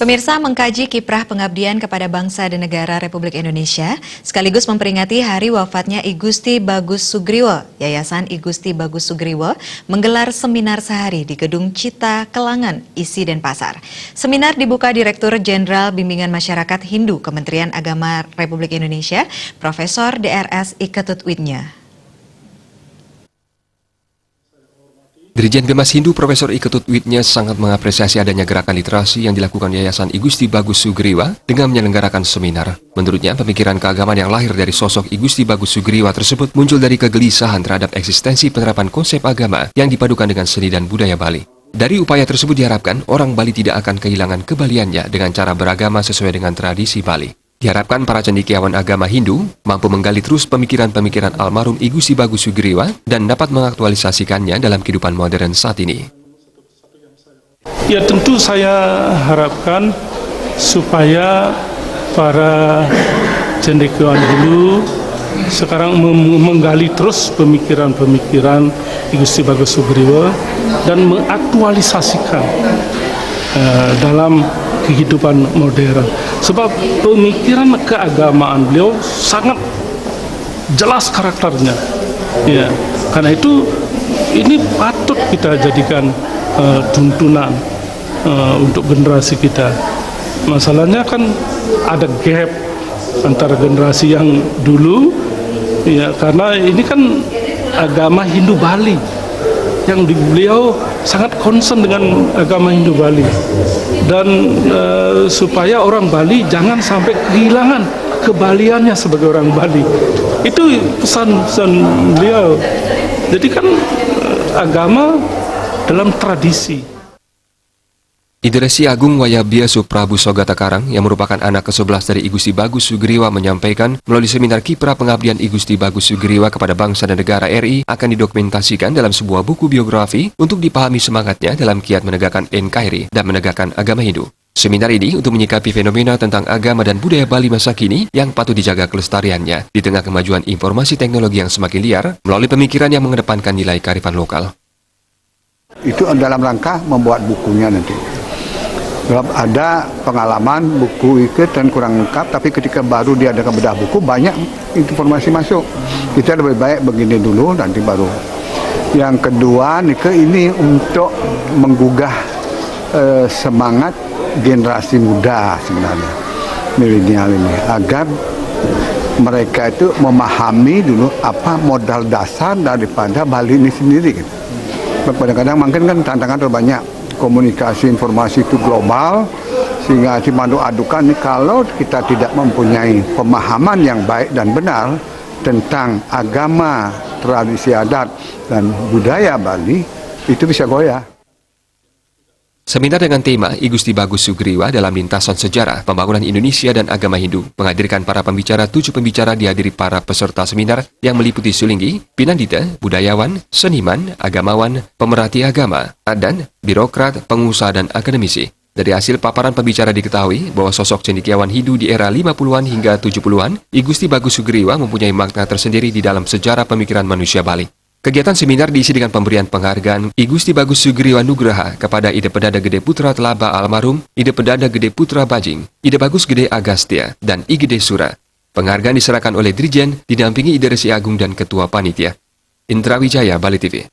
Pemirsa, mengkaji kiprah pengabdian kepada bangsa dan negara Republik Indonesia sekaligus memperingati hari wafatnya I Gusti Bagus Sugriwo. Yayasan I Gusti Bagus Sugriwo menggelar seminar sehari di Gedung Cita Kelangan, Isi Denpasar. Seminar dibuka Direktur Jenderal Bimbingan Masyarakat Hindu Kementerian Agama Republik Indonesia, Profesor Drs. I Ketut Widnya. Dirjen Bimas Hindu Profesor I Ketut Widnya sangat mengapresiasi adanya gerakan literasi yang dilakukan Yayasan I Gusti Bagus Sugriwo dengan menyelenggarakan seminar. Menurutnya, pemikiran keagamaan yang lahir dari sosok I Gusti Bagus Sugriwo tersebut muncul dari kegelisahan terhadap eksistensi penerapan konsep agama yang dipadukan dengan seni dan budaya Bali. Dari upaya tersebut diharapkan orang Bali tidak akan kehilangan kebaliannya dengan cara beragama sesuai dengan tradisi Bali. Diharapkan para cendekiawan agama Hindu mampu menggali terus pemikiran-pemikiran almarhum I Gusti Bagus Sugriwo dan dapat mengaktualisasikannya dalam kehidupan modern saat ini. Ya, tentu saya harapkan supaya para cendekiawan Hindu sekarang menggali terus pemikiran-pemikiran I Gusti Bagus Sugriwo dan mengaktualisasikan dalam kehidupan modern, sebab pemikiran keagamaan beliau sangat jelas karakternya. Ya, karena itu ini patut kita jadikan tuntunan untuk generasi kita. Masalahnya kan ada gap antara generasi yang dulu, ya, karena ini kan agama Hindu Bali yang beliau sangat concern dengan agama Hindu Bali dan supaya orang Bali jangan sampai kehilangan kebaliannya sebagai orang Bali. Itu pesan-pesan beliau. Jadi kan agama dalam tradisi. Ideresi Agung Wayabia Suprabu Sogata Karang yang merupakan anak ke-11 dari I Gusti Bagus Sugriwo menyampaikan melalui seminar kiprah pengabdian I Gusti Bagus Sugriwo kepada bangsa dan negara RI akan didokumentasikan dalam sebuah buku biografi untuk dipahami semangatnya dalam kiat menegakkan NKRI dan menegakkan agama Hindu. Seminar ini untuk menyikapi fenomena tentang agama dan budaya Bali masa kini yang patut dijaga kelestariannya di tengah kemajuan informasi teknologi yang semakin liar melalui pemikiran yang mengedepankan nilai kearifan lokal. Itu dalam rangka membuat bukunya nanti. Ada pengalaman buku itu dan kurang lengkap, tapi ketika baru diadakan bedah buku banyak informasi masuk. Kita lebih baik begini dulu, nanti baru. Yang kedua, ini untuk menggugah semangat generasi muda sebenarnya, milenial ini, agar mereka itu memahami dulu apa modal dasar daripada Bali ini sendiri. Kadang-kadang mungkin kan tantangan terlalu banyak. Komunikasi informasi itu global, sehingga dimadu adukan nih, kalau kita tidak mempunyai pemahaman yang baik dan benar tentang agama, tradisi adat, dan budaya Bali, itu bisa goyah. Seminar dengan tema I Gusti Bagus Sugriwo dalam lintasan sejarah pembangunan Indonesia dan agama Hindu menghadirkan para pembicara. 7 pembicara dihadiri para peserta seminar yang meliputi sulinggi, pinandita, budayawan, seniman, agamawan, pemerhati agama, dan birokrat, pengusaha dan akademisi. Dari hasil paparan pembicara diketahui bahwa sosok cendekiawan Hindu di era 50-an hingga 70-an, I Gusti Bagus Sugriwo mempunyai makna tersendiri di dalam sejarah pemikiran manusia Bali. Kegiatan seminar diisi dengan pemberian penghargaan I Gusti Bagus Sugriwo Nugraha kepada Ide Pedada Gede Putra Telaba almarhum, Ide Pedada Gede Putra Bajing, Ide Bagus Gede Agastya, dan I Gede Sura. Penghargaan diserahkan oleh Dirjen didampingi Ideresi Agung dan Ketua Panitia. Indra Wijaya, Bali TV.